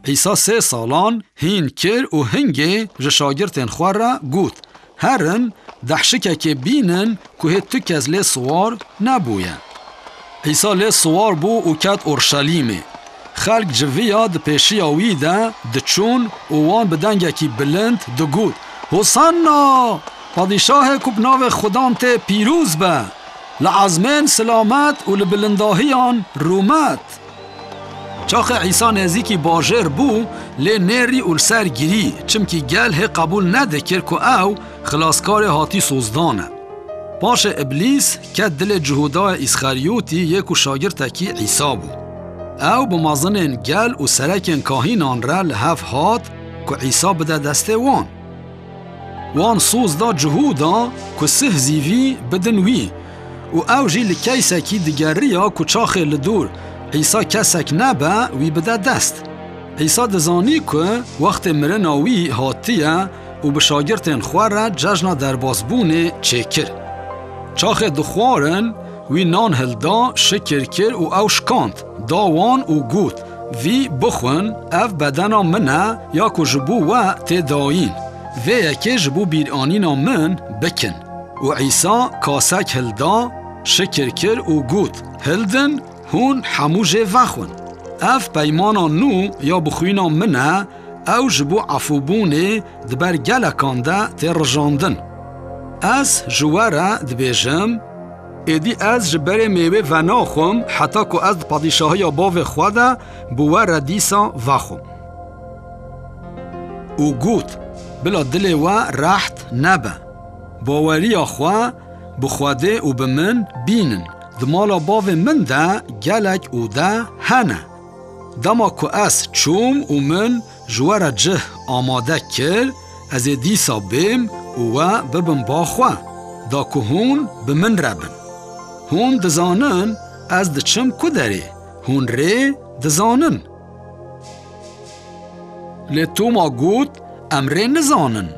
عیسی 3 سالان هین کر و هنگه جشاگرتن خواه را گوت هرن دحشکه که بینن که هیتو کز لی سوار نبویه. عیسی لی سوار بو و کت اورشلیمه. خلق جویا د پیشی آوی ده دچون و وان بدنگه کی بلند دو گوت حسنا پادشاه کبناو خدام ته پیروز به لعظمین سلامت و لبلنداهیان رومت. چاخ عیسی نزیکی باجر بو لی نری و لسر گیری چمکی گل هی قبول نده کر که او خلاصکار هاتی سوزدانه. باش ابلیس که دل جهودا اسخریوتی یکو شاگرتکی عیسی بو. او بمازنین گل و سرکین کاهینان را لحف هات که عیسی بده دسته وان سوزدا جهودا که سه زیوی بدنوی و او جی لکیسکی دگریا که چاخه لدور عیسی کسک نبه وی بده دست. عیسی دزانی که وقت مرناوی هاتیه و به شاگرتین خواره ججنا دربازبونه چکر. چاخ دخوارن وی نان هلدا شکر کر و او شکاند داوان و گوت وی بخون اف بدنا منه یا که جبو و تداین و یکی جبو بیرانینا من بکن و عیسی کاسک هلدا شکر کر و گوت هلدن هون حموج وخون اف پیمانا نو یا بخوینا منه او جبو عفوبونه دبر گلکانده ترجاندن از جواره دبیجم ایدی از جبر میوه و ناخم حتی که از پادشاهی باو خواده بوار دیسا وخم او گوت بلا دل و رحت نبه باوری خواه بخواده و بمن بینن دمالا باو من ده گلک او ده هنه دما که از چوم و من جوار جه آماده کر از دیسا بیم و ببن با خواه دا که هون بمن ربن هون دزانن از دچم کدره هون ری دزانن لی تو ما گوت ام ری نزانن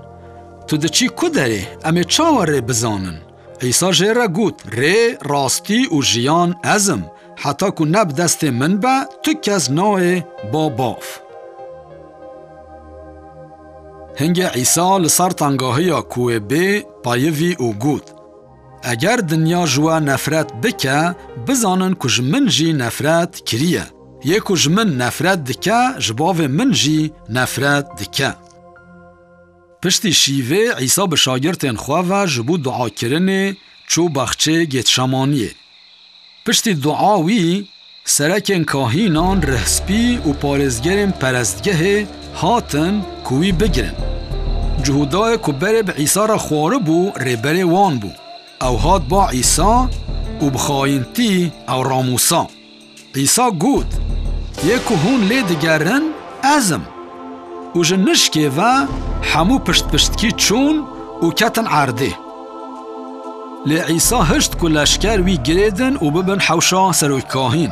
تو دچی کدره امی چاور ری بزانن عیسی جیره گوت ری راستی و جیان ازم حتی که نب دست من با تو کز نوع با باف. هنگه عیسی لسر تنگاهی کوه بی پایوی و گوت اگر دنیا جوا نفرت بکه بزانن که جمن جی نفرت کریه یکو جمن نفرت دکه جباو من جی نفرت دکه. پشتی شیوه عیسی به شاگرتین خواه و جبو دعا کرنه چو بخچه گتشمانیه. پشتی دعاوی سرکن کاهینان رهسپی و پارزگرین پرستگه هاتن کوی بگرن. جهودای که بره به عیسی را خواره بو ریبره وان بو. او هات با عیسی و بخاینتی او راموسا. عیسی گود یکو هون لی دگرن ازم و جنشکه و همو پشت چون و کتن عرده. لی عیسی هشت که لشکر وی گریدن و ببن حوشا سروی کاهین.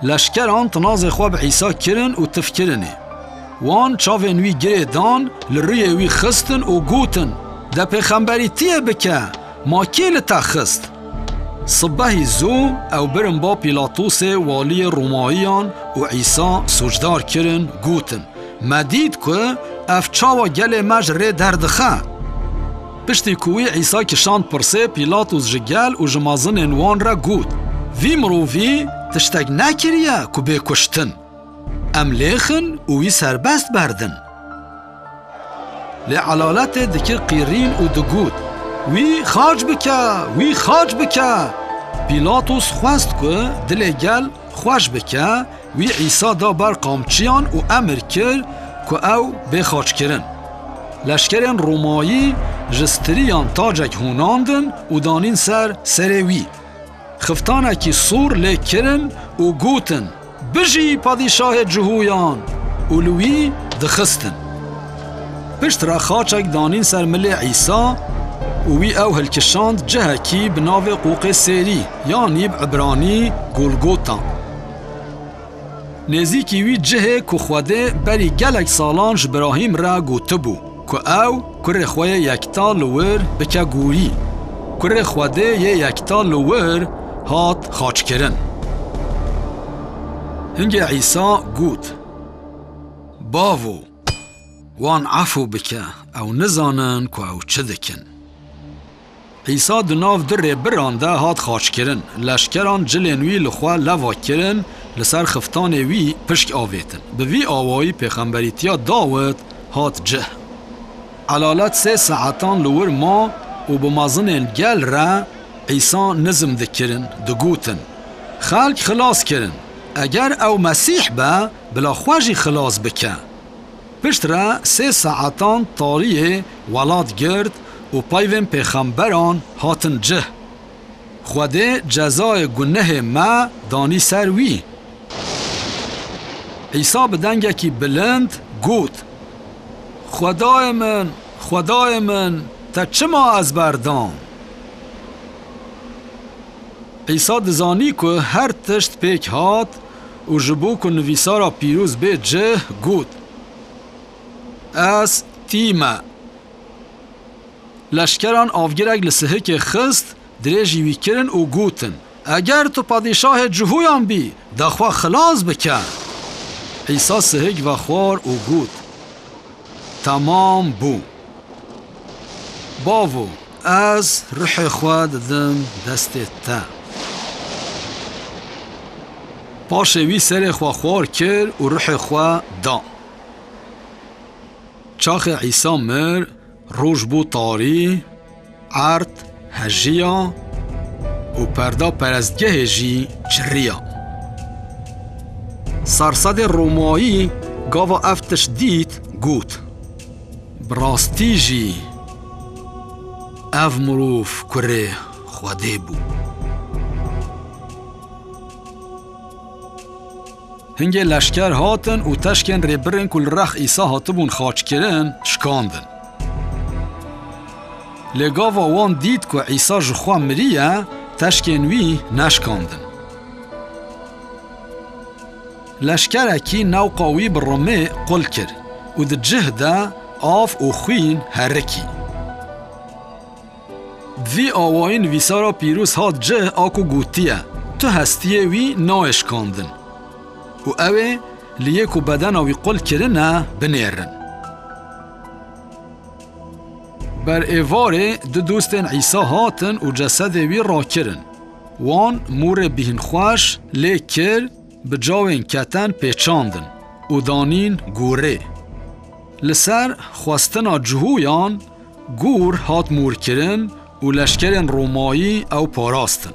لشکر آن تناز خواب عیسی کرن و تفکرنه. وان چاوین وی گریدان لروی وی خستن و گوتن ده پیغمبری تیه بکه ما کیل تخست. صبحی زو او برن با پیلاتوس والی روماییان و عیسی سجدار کرن گوتن مدید که اف چاوا گل مج ری دردخه. پشتی کوی عیسی کشاند پرسه پیلاتوس جگل و جمازن انوان را گوت وی مرووی تشتگ نکریه که بکشتن ام لیخن و وی سربست بردن. لی علالت دکر قیرین و دگوت وی خارج بکه. پیلاتوس خواست که دل گل خوش بکه وی عیسی دا بر قامچیان و امر کر که او بخارج کرن. لشکرین رومایی جستریان تاجک هوناندن و دانین سر وی. خفتانه کی سور لی کرن و گوتن بجی پادشاه جهویان و لوی دخستن. پشت را خاچک دانین سر مل عیسی وی او هلکشاند جهکی بناو قوق سری یعنی بعبرانی گلگوتا. نزیکی وی جه که خوده بری گلک سالان جبراهیم را گوته بو که او کره خواه یکتا لور بکه گوری کره خوده یکتا لور هات خاچ کرن. هنگه عیسی گوت باوو وان عفو بکه او نزانن که او چه دکن. عیسی دناف در برانده هات خاش کرن لشکران جلین وی لخوا لوا کرن لسر خفتان وی پشک آویتن به وی آوایی پیغمبریتیا داوت هات جه علالت 3 ساعتان لور ما و بمازن گل را عیسی نظم دکرن دگوتن خلق خلاص کرن اگر او مسیح با بلا خواجی خلاص بکن. پشت را 3 ساعتان تاریه ولاد گرد و پایوین پیغمبران هاتن جه خوده جزای گنه ما دانی سر وی. عیسی بدنگه کی بلند گوت خدای من تا چه ما از بردام. عیسی دزانی که هر تشت پیک هات و جبو که نویسارا پیروز به جه گوت از تیمه. لشکران آفگرگ لسهک خست دریجی وی کرن و گوتن اگر تو پادشاه جهویان بی دخوا خلاص بکن. عیسی سهک و خوار و گوت تمام بو. باوو از روح خود دم دست تا. پاشه وی سر خوا خوار کر و روح خوا دا. چاخ عیسی مر روش بو تاری عرد هجیا و پردا پرستگه جی چریا. سرسد رومایی گاوا افتش دید گوت براستی جی اف مروف کره خوده بو. هنگه لشکر هاتن و تشکن ریبرن کل رخ عیسی هاتبون خاچ کرن شکاندن. لگاوا وان دید که عیسی جخوا مریه تشکن وی نشکاندن. لشکر اکی نو قاوی برمه قل کر و ده جه ده آف و خوین هرکی. دوی آواین ویسارا پیروز هات جه آکو گوتیه تو هستیه وی نایشکاندن و اوه لیکو بدن آوی قل کرنه بنیرن. بر ایواره دو دوستن عیسی هاتن و جسد وی را کرن وان مور بهن خوش لیکر بجاوین کتن پیچاندن و دانین گوره. لسر خواستنا جهویان گور هات مور کرن و لشکرن رومایی او پاراستن.